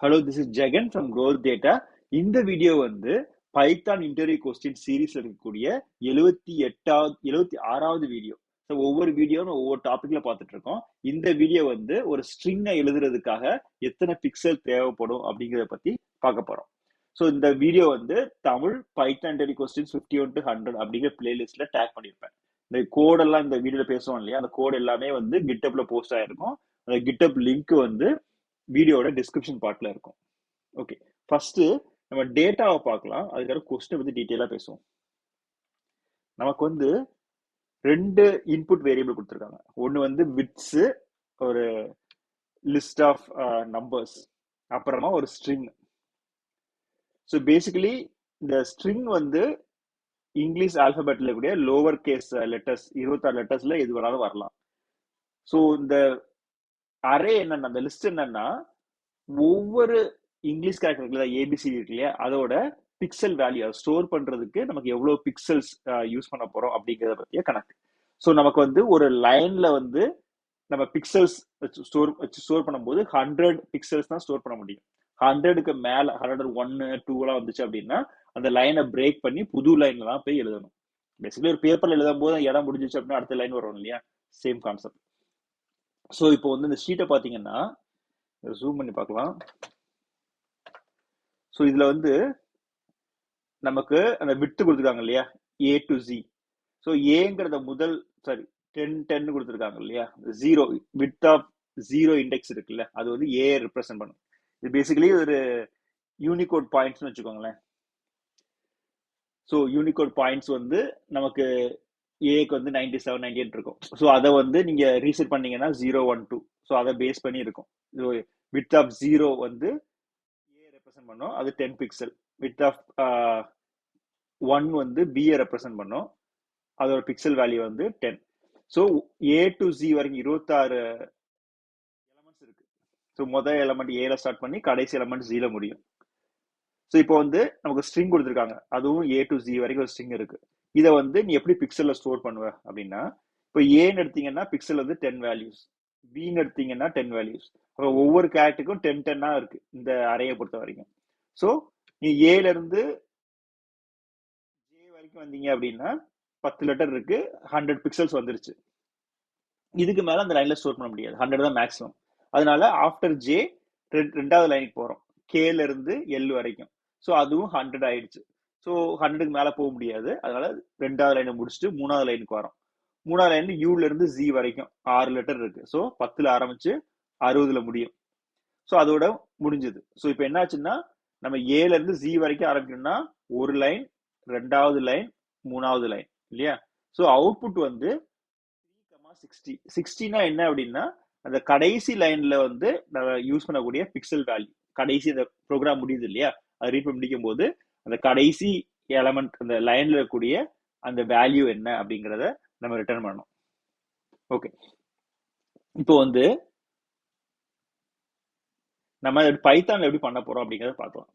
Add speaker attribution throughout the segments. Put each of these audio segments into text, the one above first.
Speaker 1: Hello, this is Jagan from Growth Data. இந்த video வந்து Python interview question சீரீஸ்ல இருக்கக்கூடிய 76வது வீடியோ. ஸோ ஒவ்வொரு வீடியோவும் ஒவ்வொரு டாபிக்ல பார்த்துட்டு இருக்கோம். இந்த வீடியோ வந்து ஒரு ஸ்ட்ரிங்கை எழுதுறதுக்காக எத்தனை பிக்சல் தேவைப்படும் அப்படிங்கிறத பத்தி பார்க்க போறோம். ஸோ இந்த வீடியோ வந்து Tamil Python interview question 51 to 100 அப்படிங்கிற பிளேலிஸ்ட்ல டேக் பண்ணியிருப்பேன். இந்த கோடெல்லாம் இந்த வீடியோல பேசுவோம் இல்லையா, அந்த கோட் எல்லாமே வந்து கிட்டப்ல போஸ்ட் ஆயிருக்கும். அந்த கிட்டப் லிங்க் வந்து வீடியோட டிஸ்கிரிப்ஷன் பார்ட்ல இருக்கும். ஓகே, ஃபர்ஸ்ட் நம்ம டேட்டாவை பார்க்கலாம், அதுக்காக கொஸ்டின் பத்தி டீட்டெயிலா பேசுவோம். நமக்கு வந்து ரெண்டு இன்புட் வேரியபிள் கொடுத்துருக்காங்க. ஒன்று வந்து விட்ஸ், ஒரு லிஸ்ட் ஆஃப் நம்பர்ஸ், அப்புறமா ஒரு ஸ்ட்ரிங். ஸோ பேசிக்கலி இந்த ஸ்ட்ரிங் வந்து இங்கிலீஷ் ஆல்பபெட்ல கூடிய லோவர் கேஸ் லெட்டர்ஸ் 26 லெட்டர்ஸ்ல எது வேணாலும் வரலாம். ஸோ இந்த அரே என்னன்னா, அந்த லிஸ்ட் என்னன்னா, ஒவ்வொரு இங்கிலீஷ் கேரக்டர் ஏபிசி இருக்கு இல்லையா, அதோட பிக்சல் வேல்யூ ஸ்டோர் பண்றதுக்கு நமக்கு எவ்வளவு பிக்சல்ஸ் யூஸ் பண்ண போறோம் அப்படிங்கிறத பத்திய கணக்கு. ஸோ நமக்கு வந்து ஒரு லைன்ல வந்து நம்ம பிக்சல்ஸ் ஸ்டோர் பண்ணும்போது 100 பிக்சல்ஸ் தான் ஸ்டோர் பண்ண முடியும். 100க்கு மேல 101 2 வந்துச்சு அப்படின்னா அந்த லைனை பிரேக் பண்ணி புது லைன்ல தான் போய் எழுதணும். பேசிக்கலி ஒரு பேப்பர்ல எழுதும் போது இடம் முடிஞ்சிச்சு அப்படின்னா அடுத்த லைன் வரும் இல்லையா, சேம் கான்செப்ட். ஸோ இப்போ வந்து இந்த ஷீட்டை பார்த்தீங்கன்னா ஜூம் பண்ணி பார்க்கலாம். ஸோ இதுல வந்து நமக்கு அந்த விட்டு கொடுத்துருக்காங்க இல்லையா, ஏ டு ஜி. ஸோ ஏங்கிறத முதல் 10 கொடுத்துருக்காங்க இல்லையா, 0 வித் ஆஃப் 0 இண்டெக்ஸ் இருக்குல்ல, அது வந்து ஏ ரெப்ரசென்ட் பண்ணும். இது பேசிக்கலி ஒரு யூனிகோட் பாயிண்ட்ஸ்னு வச்சுக்கோங்களேன். ஸோ யூனிகோட் பாயிண்ட்ஸ் வந்து நமக்கு ஏக்கு வந்து 97 98 இருக்கும். ஸோ அதை வந்து நீங்க ரீசெட் பண்ணீங்கன்னா 0 1 2. ஸோ அதை பேஸ் பண்ணி இருக்கும். வித் ஆஃப் 0 வந்து ஏ ரெப்ரசென்ட் பண்ணும், அது 10 பிக்சல். வித் ஆஃப் 1 வந்து பிஏ ரெப்ரசென்ட் பண்ணும், அதோட பிக்சல் வேல்யூ வந்து 10. ஸோ ஏ டு ஜி வரைக்கும் 26 எலமெண்ட்ஸ் இருக்கு. ஸோ முதல் எலமெண்ட் ஏல ஸ்டார்ட் பண்ணி கடைசி எலமெண்ட் ஜில முடியும். ஸோ இப்போ வந்து நமக்கு ஸ்ட்ரிங் கொடுத்துருக்காங்க, அதுவும் ஏ டு ஜி வரைக்கும் ஒரு ஸ்ட்ரிங் இருக்கு. இதை வந்து நீ எப்படி பிக்சல்ல ஸ்டோர் பண்ணுவ அப்படின்னா, இப்போ ஏன்னு எடுத்தீங்கன்னா பிக்சல் வந்து 10 வேல்யூஸ், பின்னு எடுத்தீங்கன்னா 10 வேல்யூஸ். அப்புறம் ஒவ்வொரு கேரக்டருக்கும் 10 10 இருக்கு இந்த அறையை பொறுத்த வரைக்கும். ஸோ நீ ஏல இருந்து ஜே வரைக்கும் வந்தீங்க அப்படின்னா 10 லெட்டர் இருக்கு, 100 பிக்சல்ஸ் வந்துருச்சு. இதுக்கு மேல அந்த லைன்ல ஸ்டோர் பண்ண முடியாது, 100 தான் மேக்ஸிமம். அதனால ஆஃப்டர் ஜே ரெண்டாவது லைனுக்கு போறோம், கேல இருந்து எல் வரைக்கும். ஸோ அதுவும் 100 ஆயிடுச்சு. ஸோ 100க்கு மேல போக முடியாது, அதனால ரெண்டாவது லைனை முடிச்சுட்டு மூணாவது லைனுக்கு வரோம். மூணாவது லைன் யூல இருந்து ஜி வரைக்கும் 6 லெட்டர் இருக்கு. ஸோ 10ல ஆரம்பிச்சு 60ல முடியும். ஸோ அதோட முடிஞ்சது. ஸோ இப்போ என்னாச்சுன்னா, நம்ம ஏல இருந்து ஜி வரைக்கும் ஆரம்பிக்கணும்னா ஒரு லைன், ரெண்டாவது லைன், மூணாவது லைன் இல்லையா. ஸோ அவுட்புட் வந்து 3,60. 60னா என்ன அப்படின்னா, அந்த கடைசி லைன்ல வந்து நம்ம யூஸ் பண்ணக்கூடிய பிக்சல் வேல்யூ, கடைசி அந்த ப்ரோக்ராம் முடியுது இல்லையா, அதை ரீட் பண்ணி முடிக்கும் போது அந்த கடைசி எலமெண்ட் அந்த லைன்ல இருக்கக்கூடிய அந்த வேல்யூ என்ன அப்படிங்கிறத நம்ம ரிட்டர்ன் பண்ணணும். ஓகே, இப்போ வந்து நம்ம பைத்தான்ல எப்படி பண்ண போறோம் அப்படிங்கிறத பார்க்கலாம்.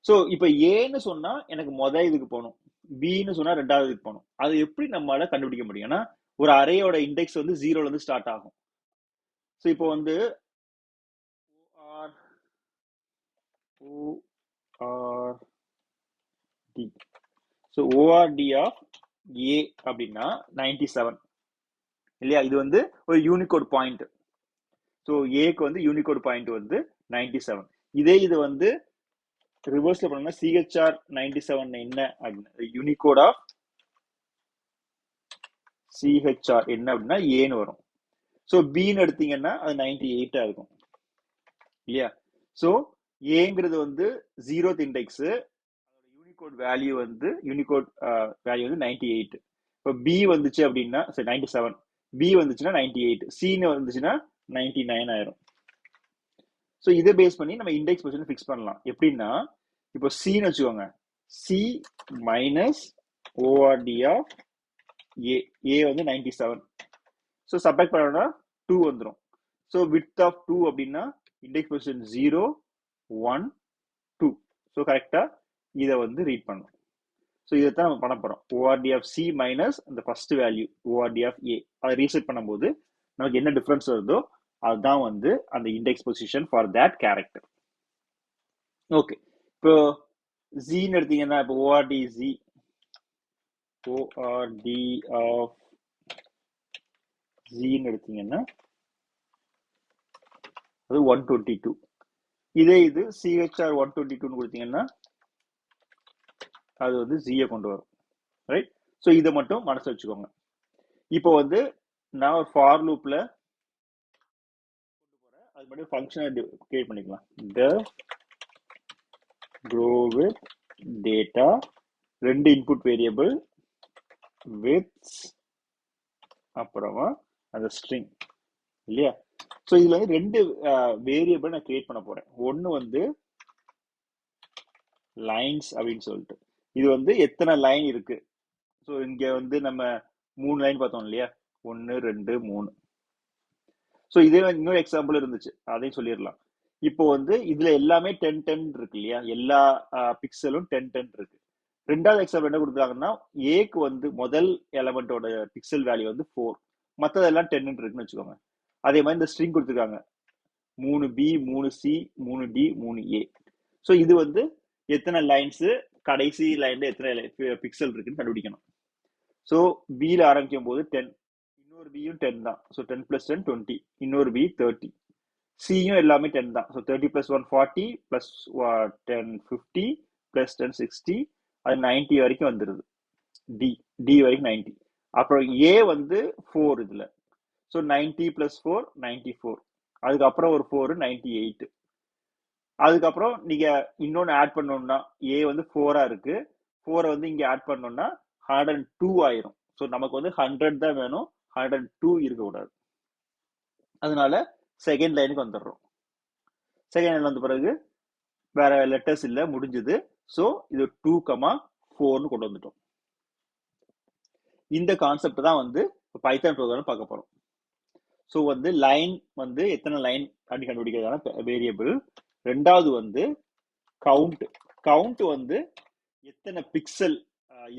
Speaker 1: ஸோ இப்போ ஏன்னு சொன்னா எனக்கு முதல் இதுக்கு போகணும், பின்னு சொன்னா ரெண்டாவது இதுக்கு போகணும். அது எப்படி நம்மளால கண்டுபிடிக்க முடியும்? ஏன்னா ஒரு அரேயோட இண்டெக்ஸ் வந்து 0ல இருந்து ஸ்டார்ட் ஆகும். ஸோ இப்போ வந்து ORD. ஸோ ORD ஆஃப் ஏ அப்படின்னா 97 இல்லையா. இது வந்து ஒரு யூனிகோட் பாயிண்ட். ஸோ ஏக்கு வந்து யூனிகோட் பாயிண்ட் வந்து 97. இதே இது வந்து ரிவர்ஸ்ல பண்ணா சிஹெச்ஆர் 97 என்ன அப்படின்னா, யூனிகோட் ஆஃப் சிஹெச்ஆர் என்ன அப்படின்னா ஏன்னு வரும். ஸோ பின்னு எடுத்தீங்கன்னா அது 98 இருக்கும் இல்லையா. ஸோ ஏங்கிறது வந்து 0th இண்டெக்ஸ், யூனிகோட் வேல்யூ வந்து 98. இப்போ பி வந்துச்சு அப்படின்னா 97, பி வந்துச்சுன்னா 98, சின்னு வந்துச்சுன்னா 99 ஆயிரும். ஸோ இதை பேஸ் பண்ணி நம்ம இண்டெக்ஸ் பொசிஷன் ஃபிக்ஸ் பண்ணலாம். எப்படின்னா, இப்போ சின்னு வச்சுக்கோங்க, சி மைனஸ் ஓஆர்டி ஆஃப் ஏ, ஏ வந்து 97. ஸோ சப்ராக்ட் பண்ணோம்னா 2 வந்துடும். ஸோ வித் ஆஃப் 2 அப்படின்னா இண்டெக்ஸ் பொசிஷன் 0 1 2. ஸோ கரெக்டா இதை வந்து ரீட் பண்ணும். ஸோ இதைத்தான் நம்ம பண்ண போறோம். ஓஆர்டி ஆஃப் சி மைனஸ் அந்த ஃபர்ஸ்ட் வேல்யூ ஓஆர்டி ஆஃப் ஏ, அதை ரீசெட் பண்ணும்போது நமக்கு என்ன டிஃபரன்ஸ் வருதோ அதுதான் வந்து அந்த index position for that character. Okay, இப்போ ஜின்னு எடுத்தீங்கன்னா இப்போ ஓஆர்டி ஜி, ஓஆர்டி ஆஃப் ஜின்னு எடுத்தீங்கன்னா அது 122. இதே இது சிஹெச்ஆர் 122ன்னு கொடுத்தீங்கன்னா அது வந்து ஜியை கொண்டு வரும், ரைட்? ஸோ இதை மட்டும் மனசு வச்சுக்கோங்க. இப்போ வந்து நான் ஒரு ஃபார் லூப்ல அது மட்டும் ஃபங்க்ஷனை கிரியேட் பண்ணிக்கலாம். the grow with data, ரெண்டு இன்புட் வேரியபிள் with அப்புறமா அந்த ஸ்ட்ரிங் இல்லையா? ஸோ இதுல வந்து ரெண்டு வேரியபிள் நான் கிரியேட் பண்ண போறேன். ஒன்னு வந்து லைன்ஸ் அப்படின்னு சொல்லிட்டு, இது வந்து எத்தனை லைன் இருக்கு. ஸோ இங்க வந்து நம்ம 3 லைன் பார்த்தோம் இல்லையா, 1 2 3. ஸோ இதே இன்னொரு எக்ஸாம்பிள் இருந்துச்சு, அதையும் சொல்லிடலாம். இப்போ வந்து இதுல எல்லாமே 10 10 இருக்கு இல்லையா, எல்லா பிக்சலும் 10 10 இருக்கு. ரெண்டாவது எக்ஸாம்பிள் என்ன கொடுக்குறாங்கன்னா, ஏக்கு வந்து முதல் எலமெண்டோட பிக்சல் வேல்யூ வந்து 4, மற்றதெல்லாம் 10 இருக்குன்னு வச்சுக்கோங்க. அதே மாதிரி இந்த ஸ்ட்ரிங் கொடுத்துருக்காங்க 3B 3C 3D 3A. So இது வந்து எத்தனை லைன்ஸ், கடைசி லைன்ல எத்தனை பிக்சல் இருக்குன்னு கண்டுபிடிக்கணும். ஸோ பில ஆரம்பிக்கும் போது 10, இன்னொரு பியும் 10 தான். ஸோ 10 + 10 20, இன்னொரு பி 30, சியும் எல்லாமே 10 தான். ஸோ 30 + 1 40 + 10 50 + 10 60, அது 90 வரைக்கும் வந்துடுது. டி டி வரைக்கும் 90. அப்புறம் ஏ வந்து 4 இதுல. ஸோ 90 + 4 94, அதுக்கப்புறம் ஒரு 4 98. அதுக்கப்புறம் நீங்க இன்னொன்னு ஆட் பண்ணணும்னா ஏ வந்து 4 இருக்கு, 4 வந்து இங்க ஆட் பண்ணோம்னா 102 ஆயிரும். ஸோ நமக்கு வந்து 100 தான் வேணும், 102 இருக்கக்கூடாது. அதனால செகண்ட் லைனுக்கு வந்துடுறோம். செகண்ட் லைன் வந்த பிறகு வேற லெட்டர்ஸ் இல்ல, முடிஞ்சது. ஸோ இது 2, 4ன்னு கொண்டு வந்துட்டோம். இந்த கான்செப்ட் தான் வந்து பைத்தான் ப்ரோக்ராம் பார்க்க போறோம். ஸோ வந்து லைன் வந்து எத்தனை லைன் அப்படி கண்டுபிடிக்கிறதான வேரியபிள். ரெண்டாவது வந்து கவுண்ட். கவுண்ட் வந்து எத்தனை பிக்சல்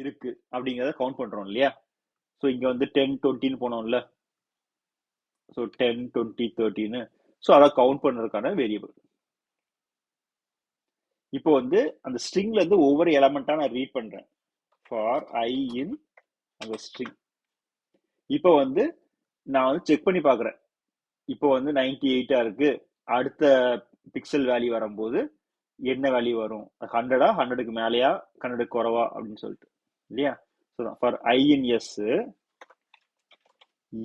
Speaker 1: இருக்கு அப்படிங்கிறத கவுண்ட் பண்றோம் இல்லையா. ஸோ இங்க வந்து 10 20ன்னு போனோம்ல. ஸோ 10 20 30ன்னு. ஸோ அதை கவுண்ட் பண்றதுக்கான வேரியபிள். இப்போ வந்து அந்த ஸ்ட்ரிங்ல இருந்து ஒவ்வொரு எலமெண்டா நான் ரீட் பண்றேன். ஃபார் ஐ இன் அந்த ஸ்ட்ரிங். இப்போ வந்து நான் வந்து செக் பண்ணி பார்க்குறேன். இப்போ வந்து 98 இருக்கு, அடுத்த பிக்சல் வேல்யூ வரும்போது என்ன வேல்யூ வரும், 100 100க்கு மேலேயா 100க்கு குறவா அப்படின்னு சொல்லிட்டு இல்லையா. So for i in s,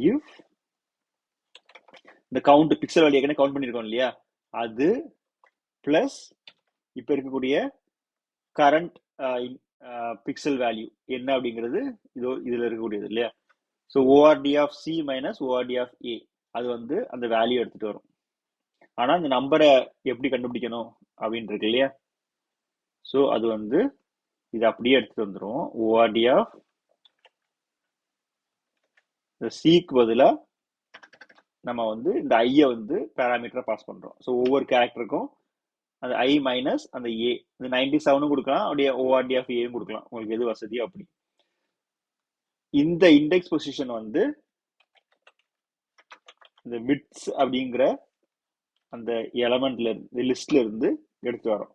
Speaker 1: if இந்த கவுண்ட் பிக்சல் வேல்யூ ஏற்கனவே கவுண்ட் பண்ணியிருக்கோம் இல்லையா, அது பிளஸ் இப்போ இருக்கக்கூடிய கரண்ட் பிக்சல் வேல்யூ என்ன அப்படிங்கிறது இதோ இதுல இருக்கக்கூடியது இல்லையா. So ord of C minus ord of A, அது வந்து அந்த வேல்யூ எடுத்துட்டு வரும். ஆனா இந்த நம்பரை எப்படி கண்டுபிடிக்கணும் அப்படின்னு இருக்கு இல்லையா. ஸோ அது வந்து இது அப்படியே எடுத்துட்டு வந்துடும். ஓஆர்டி ஆஃப் சிக்கு பதிலா நம்ம வந்து இந்த ஐயை வந்து பேராமீட்டரா பாஸ் பண்றோம். ஸோ ஒவ்வொரு கேரக்டருக்கும் அந்த ஐ மைனஸ் அந்த ஏ, இந்த 97 கொடுக்கலாம், அப்படியே ஓஆர்டி ஆஃப் ஏயும் கொடுக்கலாம், உங்களுக்கு எது வசதியோ அப்படி. இந்த இண்டெக்ஸ் பொசிஷன் வந்து இந்த பிட்ஸ் அப்படிங்கிற அந்த எலமெண்ட்ல இருந்து லிஸ்ட்ல இருந்து எடுத்து வரோம்.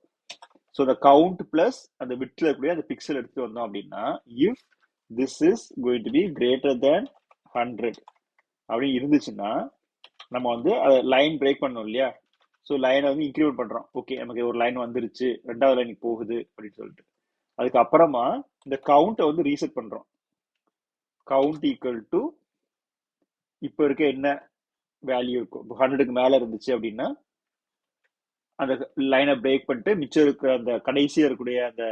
Speaker 1: ஸோ இந்த கவுண்ட் பிளஸ் அந்த பிட்ல இருக்கக்கூடிய அந்த பிக்சல் எடுத்து வந்தோம் அப்படின்னா, if this is going to be greater than 100 அப்படின்னு இருந்துச்சுன்னா நம்ம வந்து அதை லைன் பிரேக் பண்ணோம் இல்லையா. ஸோ லைனை வந்து இன்க்ரிமெண்ட் பண்றோம். ஓகே, நமக்கு ஒரு லைன் வந்துருச்சு, ரெண்டாவது லைனுக்கு போகுது அப்படின்னு சொல்லிட்டு. அதுக்கப்புறமா இந்த கவுண்டை வந்து ரீசெட் பண்றோம். கவுண்ட் ஈக்குவல் டு இப்போ இருக்க என்ன வேல்யூ இருக்கும். 100க்கு மேல இருந்துச்சு அப்படின்னா அந்த லைனை பிரேக் பண்ணிட்டு மிச்சம் இருக்கிற அந்த கடைசியா இருக்கக்கூடிய அந்த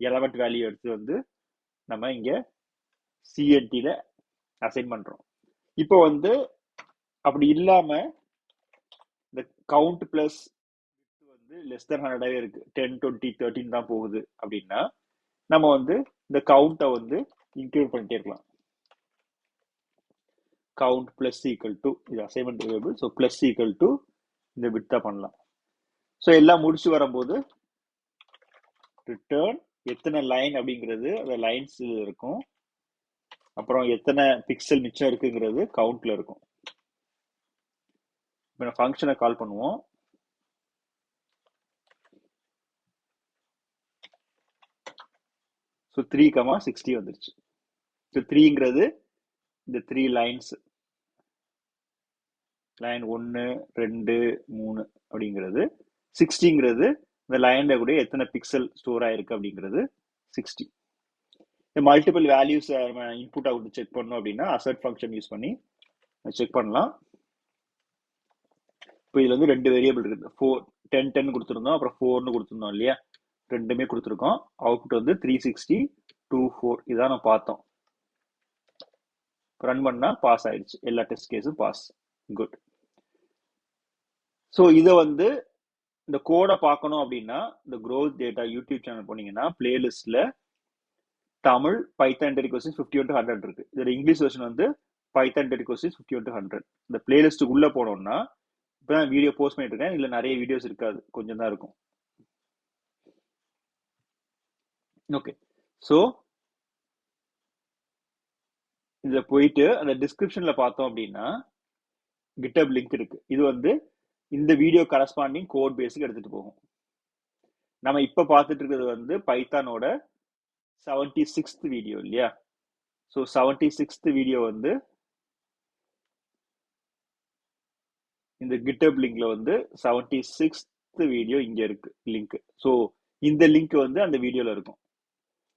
Speaker 1: எலமெண்ட் வேல்யூ எடுத்து வந்து நம்ம இங்க சிஎன்டில அசைன் பண்றோம். இப்போ வந்து அப்படி இல்லாம இந்த கவுண்ட் பிளஸ் வந்து லெஸ் தென் 100 இருக்கு, 10 20 13 தான் போகுது அப்படின்னா நம்ம வந்து இந்த கவுண்டை வந்து இன்க்ளூட் பண்ணிட்டே இருக்கலாம். கவுண்ட் பிளஸ் ஈக்குவல் டு, இது assignment variable, so plus equal to இந்த பிட் தான் பண்ணலாம். ஸோ எல்லாம் முடிச்சு வரும்போது ரிட்டர்ன் எத்தனை லைன் அப்படிங்கிறது அந்த லைன்ஸ் இருக்கும், அப்புறம் எத்தனை பிக்சல் மிச்சம் இருக்குங்கிறது கவுண்ட்ல இருக்கும். இப்போ ஃபங்க்ஷனை கால் பண்ணுவோம். ஸோ 3,60 வந்துருச்சு. ஸோ 3ங்கிறது இந்த 3 லைன்ஸ், லைன் 1 2 3 அப்படிங்கிறது. 60ங்கிறது இந்த லைன்ல கூட எத்தனை பிக்சல் ஸ்டோர் ஆயிருக்கு அப்படிங்கிறது 60. இந்த மல்டிபிள் வேல்யூஸ் நம்ம இன்புட் அவுட் செக் பண்ணோம் அப்படின்னா அசர்ட் ஃபங்க்ஷன் யூஸ் பண்ணி செக் பண்ணலாம். இப்போ இதுல வந்து 2 வேரியபிள் இருக்கு. 4 10 10 கொடுத்துருந்தோம், அப்புறம் 4னு கொடுத்துருந்தோம் இல்லையா, ரெண்டுமே கொடுத்துருக்கோம். அவுட்புட் வந்து 360 24 இதான் நம்ம பார்த்தோம். ரன் பண்ணா பாஸ் ஆயிடுச்சு, எல்லா டெஸ்ட் கேஸும் பாஸ். குட். ஸோ இதை வந்து இந்த கோடை பார்க்கணும் அப்படின்னா இந்த growth data யூடியூப் சேனல் போனீங்கன்னா பிளேலிஸ்ட்ல தமிழ் பைத்தான் டெரி கொஸ்டின்ஸ் 51 to 100 இருக்கு. இதோட இங்கிலீஷ் வெர்ஷன் வந்து பைத்தான் டெரி கொஸ்டின்ஸ் 51 to 100. இந்த பிளேலிஸ்ட் உள்ள போனோம்னா இப்பதான் வீடியோ போஸ்ட் பண்ணிட்டு இருக்கேன், இதுல நிறைய வீடியோஸ் இருக்காது, கொஞ்சம் தான் இருக்கும். ஓகே, ஸோ இதுல போயிட்டு அந்த டிஸ்கிரிப்ஷன்ல பார்த்தோம் அப்படின்னா GitHub லிங்க் இருக்கு. இது வந்து இந்த வீடியோ கரஸ்பாண்டிங் கோட் பேஸுக்கு எடுத்துட்டு போகும். நம்ம இப்ப பார்த்துட்டு இருக்கிறது வந்து பைத்தானோட 76th வீடியோ இல்லையா. ஸோ 76th வீடியோ வந்து இந்த GitHub லிங்க்ல வந்து 76th வீடியோ இங்க இருக்கு லிங்க். ஸோ இந்த லிங்க் வந்து அந்த வீடியோல இருக்கும்.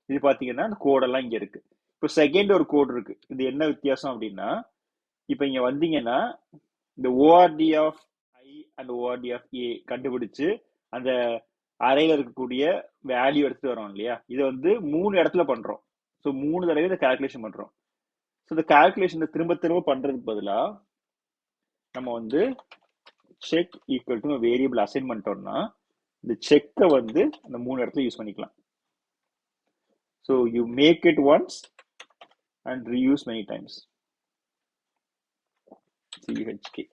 Speaker 1: இது பாத்தீங்கன்னா அந்த கோடெல்லாம் இங்க இருக்கு. இப்போ செகண்ட் ஒரு கோட் இருக்கு. இது என்ன வித்தியாசம் அப்படின்னா, இப்போ இங்க வந்தீங்கன்னா இந்த ord of I and ord of A கண்டுபிடிச்சு அந்த அறையில இருக்கக்கூடிய வேல்யூ எடுத்துட்டு வரோம் இல்லையா, இதை வந்து 3 இடத்துல பண்றோம். ஸோ 3 தடவை இதை கால்குலேஷன் பண்றோம். ஸோ இந்த கால்குலேஷனை திரும்ப திரும்ப பண்றதுக்கு பதிலா நம்ம வந்து check equal to variable assign பண்ணிட்டோம்னா இந்த செக்கை வந்து அந்த 3 இடத்துல யூஸ் பண்ணிக்கலாம். So you make it once and reuse many times. CHK.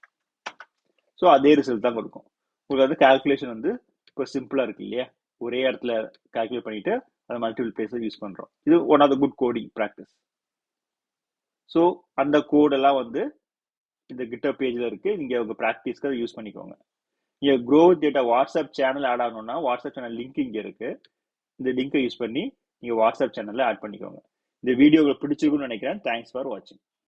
Speaker 1: So அதே ரிசல்ட் தான் கொடுக்கும். உங்களுக்கு வந்து கால்குலேஷன் வந்து இப்போ சிம்பிளா இருக்கு இல்லையா, ஒரே இடத்துல கால்குலேட் பண்ணிட்டு அதை மல்டிபிள் பிளேஸில் யூஸ் பண்றோம். இது one of the good coding practice. So அந்த கோடெல்லாம் வந்து இந்த GitHub பேஜ்ல இருக்கு, நீங்க உங்க ப்ராக்டிஸ்க்கு அதை யூஸ் பண்ணிக்கோங்க. நீங்க growth data WhatsApp channel add ஆகணும்னா வாட்ஸ்அப் சேனல் லிங்க் இங்க இருக்கு. இந்த லிங்கை யூஸ் பண்ணி நீங்க வாட்ஸ்அப் சேனல்ல ஆட் பண்ணிக்கோங்க. இந்த வீடியோ உங்களுக்கு பிடிச்சிருக்கும்னு நினைக்கிறேன். தேங்க்ஸ் ஃபார் வாட்சிங்.